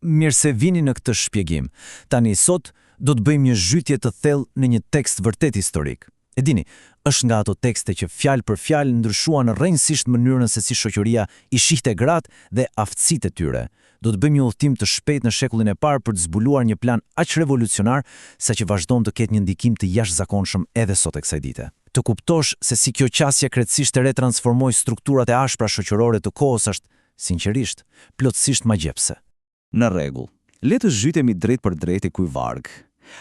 mirë se vini në këtë shpjegim. Tani sot do të bëjmë një zhytje të thellë në një tekst vërtet historik. E dini, është nga ato tekste që fjalë për fjalë ndryshuan rrënjësisht mënyrën se si shoqëria i shihte gratë dhe aftësitë e tyre. Do të bëjmë një udhëtim të shpejtë në shekullin e parë për të zbuluar një plan aq revolucionar saqë vazhdon të ketë një ndikim të jashtëzakonshëm edhe sot e kësaj dite. Të kuptosh se si kjo qasje krejtësisht e retransformoi strukturat e ashpra shoqërore të kohës është, sinqerisht, plotësisht magjepse. Në rregull, le të zhytemi drejt për drejt e këtij varg.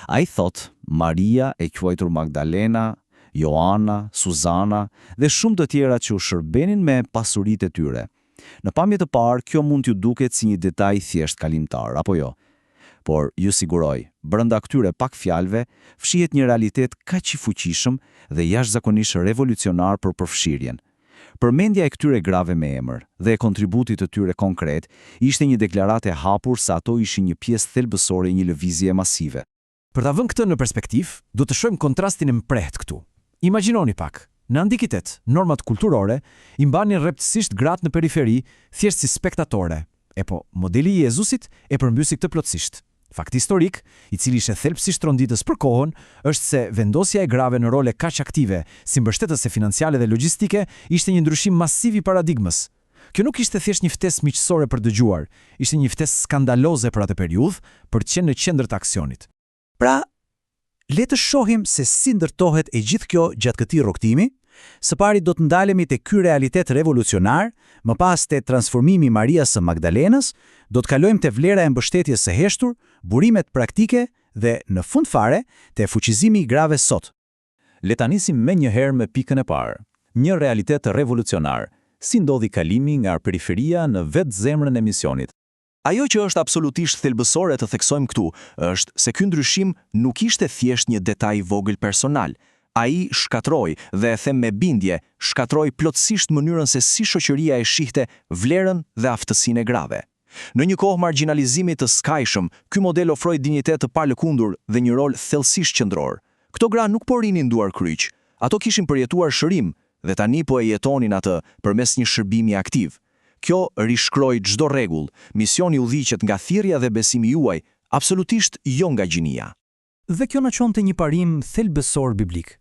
Ai thot, Maria e quajtur Magdalena, Joana, Suzana dhe shumë të tjera që u shërbenin me pasuritë e tyre. Në pamje të parë, kjo mund t'ju duket si një detaj thjesht kalimtar, apo jo? Por ju siguroj, brenda këtyre pak fjalëve fshihet një realitet kaq i fuqishëm dhe jashtëzakonisht revolucionar për përfshirjen. Përmendja e këtyre grave me emër dhe e kontributit të tyre konkret ishte një deklaratë e hapur se ato ishin një pjesë thelbësore e një lëvizje masive. Për ta vënë këtë në perspektiv, do të shohim kontrastin e mprehtë këtu. Imagjinoni pak, në antikitet, normat kulturore i mbanin rreptësisht gratë në periferi, thjesht si spektatore. E po, modeli i Jezusit e përmbysi këtë plotësisht. Fakti historik, i cili ishte thelbësisht ronditës për kohën, është se vendosja e grave në role kaq aktive, si mbështetëse financiare dhe logjistike, ishte një ndryshim masiv i paradigmës. Kjo nuk ishte thjesht një ftesë miqësore për dëgjuar, ishte një ftesë skandaloze për atë periudhë, për të qenë në qendër të aksionit. Pra, le të shohim se si ndërtohet e gjithë kjo gjatë këtij rrugtimi. Së pari do të ndalemi te ky realitet revolucionar, më pas te transformimi i Marias së Magdalenës, do të kalojmë te vlera e mbështetjes së heshtur, burimet praktike dhe në fund fare te fuqizimi i grave sot. Le ta nisim menjëherë me pikën e parë. Një realitet revolucionar, si ndodhi kalimi nga periferia në vetë zemrën e misionit. Ajo që është absolutisht thelbësore të theksojmë këtu është se ky ndryshim nuk ishte thjesht një detaj vogël personal. Ai shkatroi dhe e them me bindje, shkatroi plotësisht mënyrën se si shoqëria e shihte vlerën dhe aftësinë e grave. Në një kohë marginalizimit të skajshëm, ky model ofroi dinjitet të palëkundur dhe një rol thellësisht qendror. Këto gra nuk po rinin duar kryq, ato kishin përjetuar shërim dhe tani po e jetonin atë përmes një shërbimi aktiv. Kjo rishkroi çdo rregull, misioni udhëhiqet nga thirrja dhe besimi juaj, absolutisht jo nga gjinia. Dhe kjo na çon te një parim thelbësor biblik.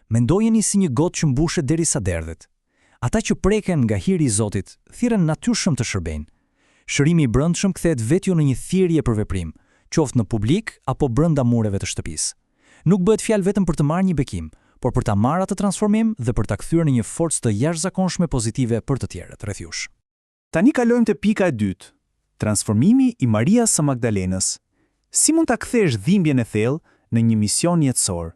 Mendojeni si një gotë që mbushet derisa derdhet. Ata që preken nga hiri i Zotit, thirren natyrshëm të shërbejnë. Shërimi i brendshëm kthehet vetju në një thirrje për veprim, qoftë në publik apo brenda mureve të shtëpisë. Nuk bëhet fjalë vetëm për të marrë një bekim, por për ta marrë atë transformim dhe për ta kthyer në një forcë të jashtëzakonshme pozitive për të tjerët rreth jush. Tani kalojmë te pika e dytë, transformimi i Marias së Magdalenës. Si mund ta kthesh dhimbjen e thellë në një mision jetësor?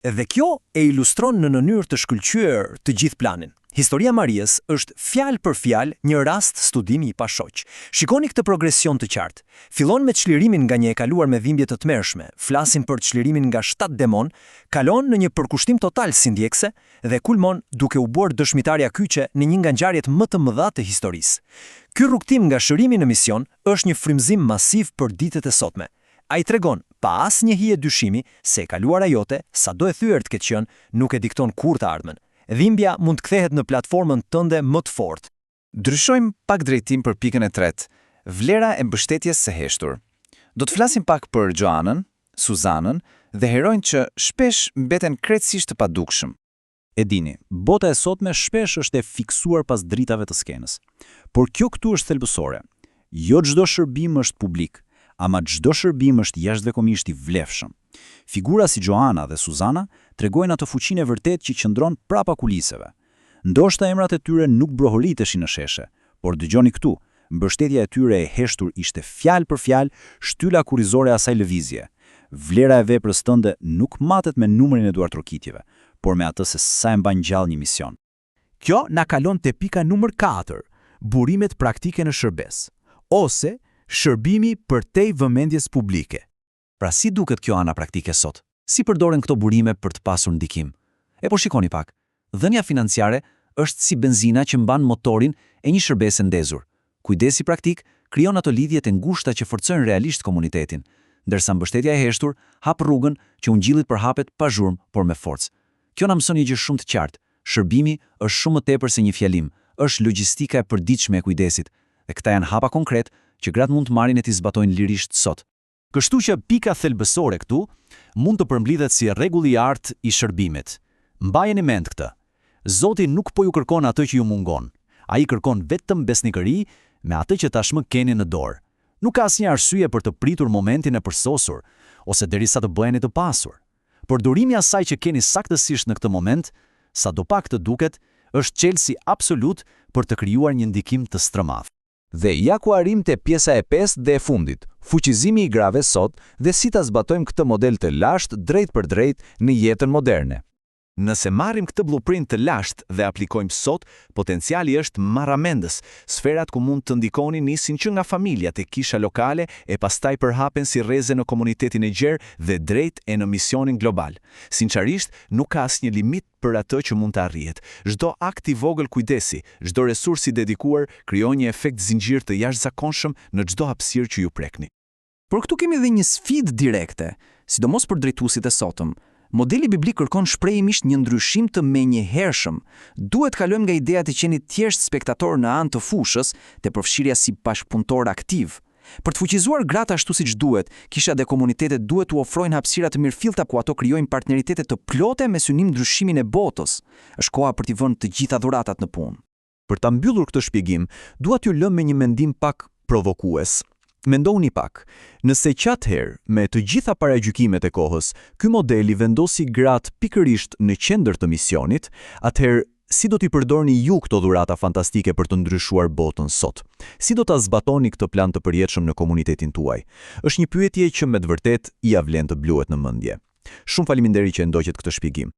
Dhe kjo e ilustron në mënyrë të shkëlqyer të gjithë planin. Historia e Marias është fjalë për fjalë një rast studimi i pashoq. Shikoni këtë progresion të qartë. Fillon me çlirimin nga një e kaluar me dhimbje të tmerrshme, flasim për çlirimin nga 7 demon, kalon në një përkushtim total si ndjekse dhe kulmon duke u bërë dëshmitarja kyçe në një nga ngjarjet më të mëdha të historisë. Ky rrugtim nga shërimi në mision është një frymëzim masiv për ditët e sotme. Ai tregon pa asnjë hije dyshimi se e kaluara jote, sado e thyer të ketë qenë, nuk e dikton kurrë të ardhmen. Dhimbja mund të kthehet në platformën tënde më të fortë. Ndryshojmë pak drejtim për pikën e tretë, vlera e mbështetjes së heshtur. Do të flasim pak për Joanën, Suzanën dhe heronjtë që shpesh mbeten krejtësisht të padukshëm. E dini, bota e sotme shpesh është e fiksuar pas dritave të skenës. Por kjo këtu është thelbësore. Jo çdo shërbim është publik, ama çdo shërbim është jashtëzakonisht i vlefshëm. Figura si Joana dhe Suzana tregojnë atë fuqinë e vërtet që qëndron prapa kuliseve. Ndoshta emrat e tyre nuk brohoriteshin në sheshe, por dëgjoni këtu, mbështetja e tyre e heshtur ishte fjalë për fjalë shtylla kurrizore e asaj lëvizje. Vlera e veprës tënde nuk matet me numrin e duartrokitjeve, por me atë se sa e mban gjallë një mision. Kjo na kalon te pika numër 4, burimet praktike në shërbes, ose shërbimi përtej vëmendjes publike. Pra si duket kjo ana praktike sot? Si përdoren këto burime për të pasur ndikim? E po shikoni pak, dhënia financiare është si benzina që mban motorin e një shërbese ndezur. Kujdesi praktik krijon ato lidhje të ngushta që forcojnë realisht komunitetin, ndërsa mbështetja e heshtur hap rrugën që ungjillit përhapet pa zhurmë, por me forcë. Kjo na mëson një gjë shumë të qartë. Shërbimi është shumë më tepër se një fjalim, është logjistika e përditshme e kujdesit, dhe këta janë hapa konkret që gratë mund të marrin e t'i zbatojnë lirisht sot. Kështu që pika thelbësore këtu mund të përmblidhet si rregulli i artë i shërbimit. Mbajeni mend këtë. Zoti nuk po ju kërkon atë që ju mungon. Ai kërkon vetëm besnikëri me atë që tashmë keni në dorë. Nuk ka asnjë arsye për të pritur momentin e përsosur ose derisa të bëheni të pasur. Përdorimi i asaj që keni saktësisht në këtë moment, sadopak të duket, është çelësi absolut për të krijuar një ndikim të strëmadh. Dhe ja ku arrim te pjesa e 5 dhe e fundit, fuqizimi i grave sot dhe si ta zbatojmë këtë model të lashtë drejt për drejt në jetën moderne. Nëse marrim këtë blueprint të lashtë dhe aplikojmë sot, potenciali është marramendës. Sferat ku mund të ndikoni nisin që nga familjat e kisha lokale e pastaj përhapen si rreze në komunitetin e gjerë dhe drejt e në misionin global. Sinqarisht, nuk ka asnjë limit për atë që mund të arrihet. Çdo akt i vogël kujdesi, çdo resurs i dedikuar krijon një efekt zinxhir të jashtëzakonshëm në çdo hapësirë që ju prekni. Por këtu kemi edhe një sfidë direkte, sidomos për drejtuesit e sotëm. Modeli biblik kërkon shprehimisht një ndryshim të menjëhershëm. Duhet kalojmë nga ideja të qenit thjesht spektator në anë të fushës te përfshirja si bashkëpunëtor aktiv. Për të fuqizuar gratë ashtu siç duhet, kisha dhe komunitetet duhet t'u ofrojnë hapësira të mirëfillta ku ato krijojnë partneritete të plotë me synim ndryshimin e botës. Është koha për t'i vënë të gjitha dhuratat në punë. Për ta mbyllur këtë shpjegim, dua t'ju lëm me një mendim pak provokues. Mendoni pak, nëse qatëherë, me të gjitha paragjykimet e kohës, ky modeli vendosi gratë pikërisht në qendër të misionit, atëherë si do t'i përdorni ju këto dhurata fantastike për të ndryshuar botën sot? Si do ta zbatoni këtë plan të përjetshëm në komunitetin tuaj? Është një pyetje që me të vërtetë ia vlen të bluhet në mendje. Shumë faleminderit që ndoqët këtë shpjegim.